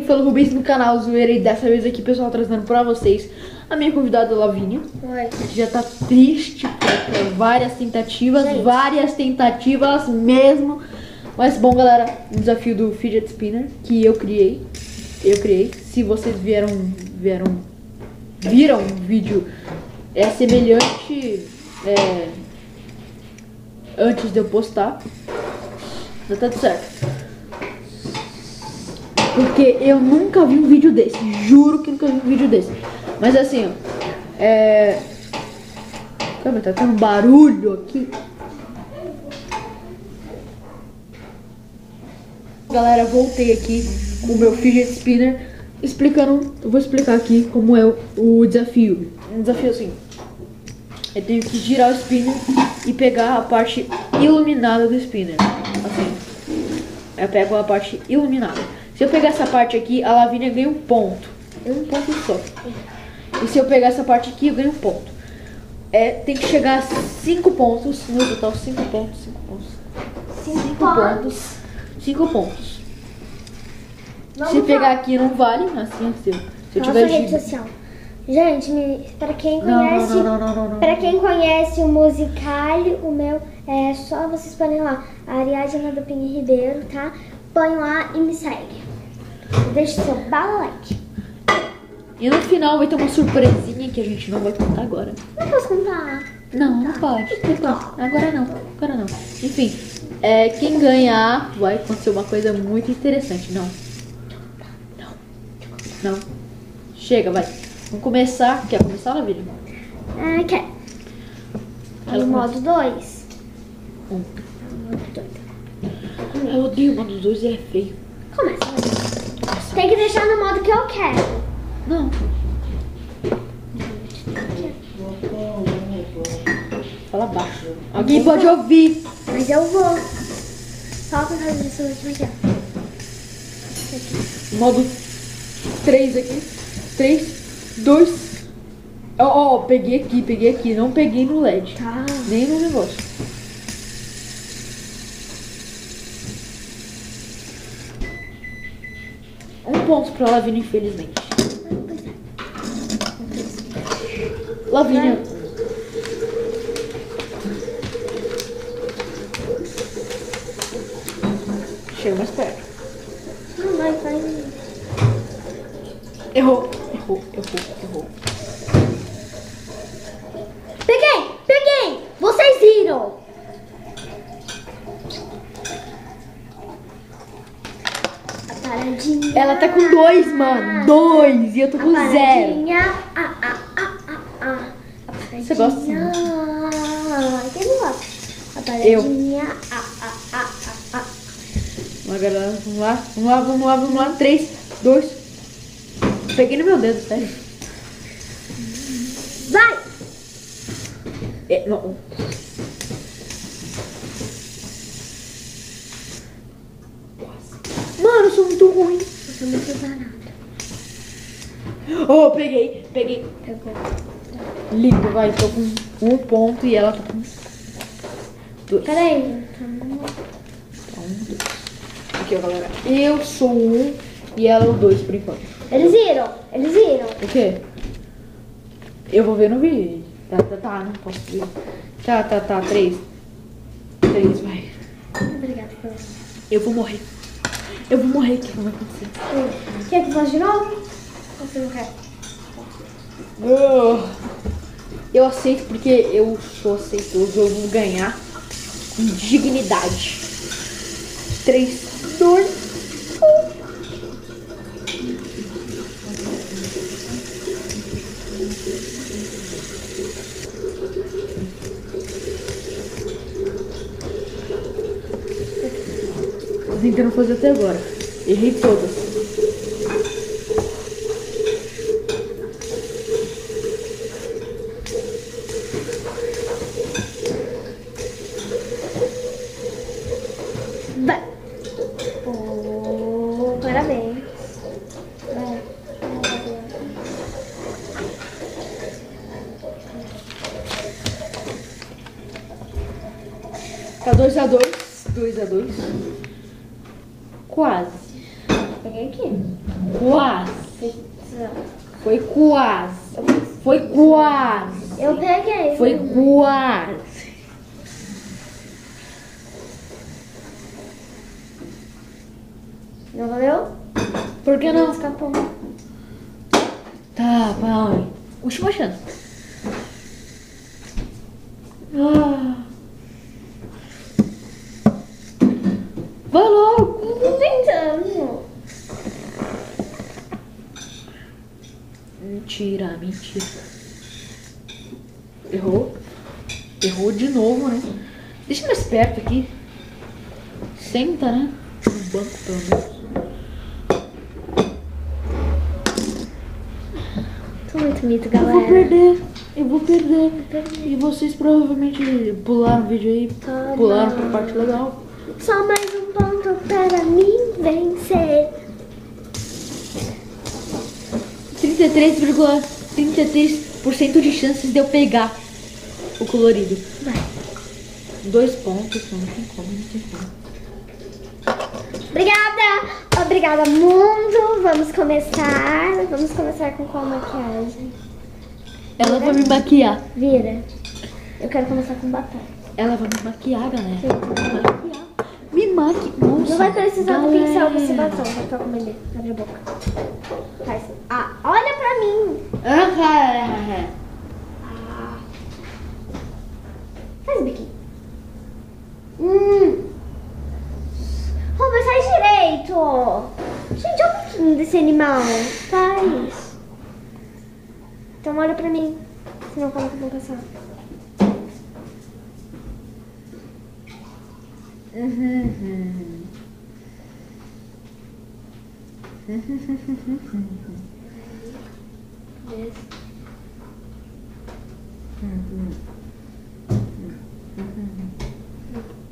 Falando Rubens no canal Zoeira, e dessa vez aqui, pessoal, trazendo pra vocês a minha convidada Lavínia. Oi. Já tá triste por várias tentativas, mesmo. Mas bom, galera, o desafio do Fidget Spinner que eu criei. Se vocês viram o vídeo semelhante antes de eu postar, já tá tudo certo. Porque eu nunca vi um vídeo desse. Juro que nunca vi um vídeo desse. Mas assim, ó. Calma, tá tendo barulho aqui. Galera, voltei aqui com o meu Fidget Spinner explicando. Eu vou explicar aqui como é o desafio. Um desafio assim. Eu tenho que girar o spinner e pegar a parte iluminada do spinner. Assim. Eu pego a parte iluminada. Se eu pegar essa parte aqui, a Lavínia ganha um ponto. Um ponto só. E se eu pegar essa parte aqui, eu ganho um ponto. Tem que chegar a 5 pontos. No total, 5 pontos. 5 pontos. Se pegar aqui, não vale. Assim, se eu tiver rede social. Gente, para quem conhece, para quem conhece o Musicali, o meu é só vocês podem lá, Ariadna do Pinho Ribeiro, tá? Põe lá e me segue. Deixa seu like. E no final vai ter uma surpresinha que a gente não vai contar agora. Não posso contar. Não pode. Agora não. Enfim, quem ganhar vai acontecer uma coisa muito interessante. Não. Chega, vai. Vamos começar. Quer começar, Lavínia? Quer. No modo 2. Eu odeio o modo 2, é feio. Começa. Tem que deixar no modo que eu quero. Não. Fala baixo. Alguém pode ouvir. Mas eu vou. Só pra fazer essa última aqui, ó. Modo 3 aqui. 3, 2. Peguei aqui. Não peguei no LED. Tá. Nem no negócio. Um ponto pra Lavínia, infelizmente. Lavínia. Chega mais perto. Não, vai. Errou. Peguei! Vocês viram! A paradinha. Ela tá com 2, mano. 2. E eu tô com 0. Você gosta assim? Quem não gosta? A paradinha. Vamos, galera. Vamos lá. 3, 2. Peguei no meu dedo, sério. Vai! Não. Mano, eu sou muito ruim. Eu sou muito danada. Peguei. Pegou. Lindo, vai. Tô com 1 ponto e ela tá com 2. Peraí. Aqui, ó, galera. Eu sou 1 e ela o 2 por enquanto. Eles viram. O quê? Eu vou ver no vídeo. Tá, não posso ver. Tá. 3, vai. Obrigada, Cláudia. Eu vou morrer, o que vai acontecer? Quer que eu faça de novo? Ou você não quer? Eu aceito porque eu sou aceitoso, eu vou ganhar com dignidade. 3, 2, 1. Tô tentando fazer até agora. Errei todas. Vai. Parabéns. Vai. Tá 2 a 2. Quase. Peguei aqui. Quase. Pizza. Foi quase. Foi quase. Eu peguei. Foi quase. Não valeu? Por que não? Escapou. Tá, vai. Última chance. Ah. Vai logo. Tô tentando. Mentira, mentira. Errou. Errou de novo, né? Deixa mais perto aqui. Senta, né? No banco, pelo menos. Tô muito mito, Eu galera. vou perder. Eu vou perder. E vocês provavelmente pularam o vídeo aí. Tá Pularam bom. pra parte legal. Só mais um ponto para mim vencer. 33,33% de chances de eu pegar o colorido. Vai. 2 pontos, não tem como, não tem como. Obrigada! Obrigada, mundo! Vamos começar. Vamos começar com qual maquiagem? Ela vai me maquiar. Vira. Eu quero começar com batom. Ela vai me maquiar, galera. Sim. Maquiar. Me maquia. Nossa, Não vai precisar do galera. pincel com esse batom. Vai ficar com ele. Abre a boca. Faz. Ah, olha pra mim! Ah. Faz o biquinho. Rubens, faz direito! Gente, olha o biquinho desse animal. Faz. Então olha pra mim. Senão como que eu vou passar?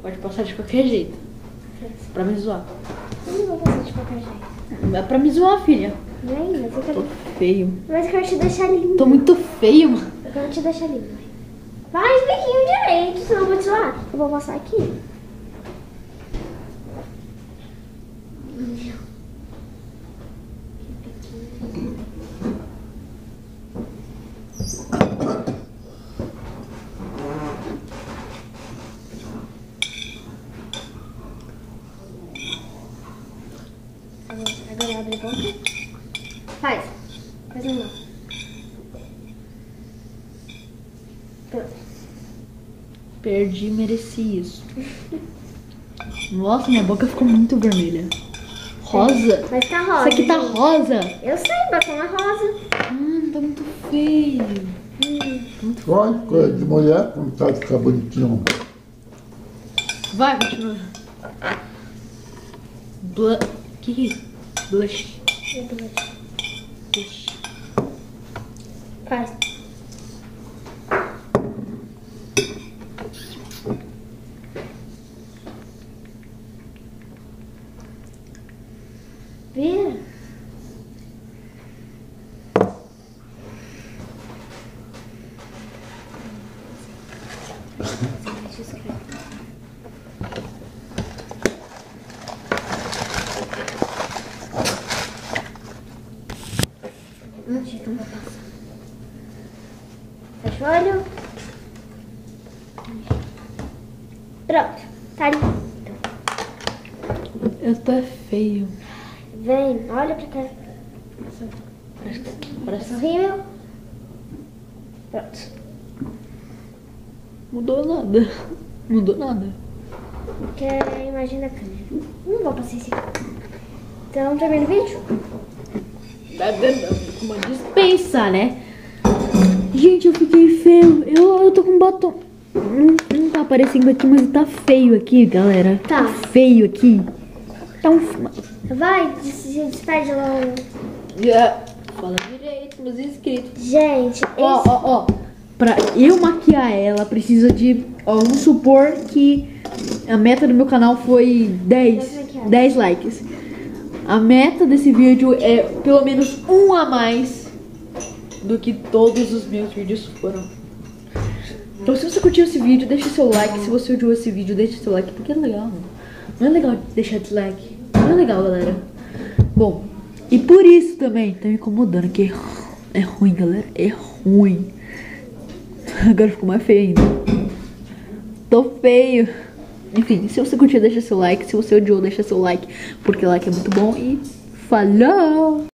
Pode passar de qualquer jeito. Pra me zoar. Eu não vou passar de qualquer jeito. É pra me zoar, filha. Vem, mas eu Tô quero... feio. Mas eu quero te deixar lindo. Tô muito feio, mano. Eu quero te deixar lindo. Faz biquinho direito, senão eu vou te zoar. Eu vou passar aqui. Agora abre a boca. Faz. Faz normal. Pronto. Perdi, mereci isso. Nossa, minha boca ficou muito vermelha. Rosa? Vai ficar rosa. Isso aqui tá gente. rosa. Eu sei, batom é rosa. Tá muito feio. Olha, coisa de mulher, como tá ficar bonitinho. Vai, continua. Que é isso? Blush. Blush. Faz. Vira. Fecha o olho. Pronto. Tá ali. Eu tô feio. Vem, olha pra cá. Parece que Sorriu. Pronto. mudou nada. Mudou nada. Quer a imagem da câmera. Não vou passar esse. Então, termina o vídeo? Tá dando uma dispensa, né? Gente, eu fiquei feio. Eu tô com batom. Não tá aparecendo aqui, mas tá feio aqui, galera. Tá. Feio aqui. Tá um... Vai, se despede logo. Fala direito, meus inscritos. Gente, Ó. Pra eu maquiar ela, precisa de... Ó, vamos supor que a meta do meu canal foi 10 likes. A meta desse vídeo é pelo menos um a mais do que todos os meus vídeos foram. Então se você curtiu esse vídeo, deixa seu like. Se você odiou esse vídeo, deixa seu like, porque é legal, mano. Não é legal deixar dislike. Não é legal, galera. Bom, e por isso também tá me incomodando, que é ruim, galera, é ruim. Agora ficou mais feio ainda. Tô feio. Enfim, se você curtiu, deixa seu like. Se você odiou, deixa seu like, porque like é muito bom. E falou!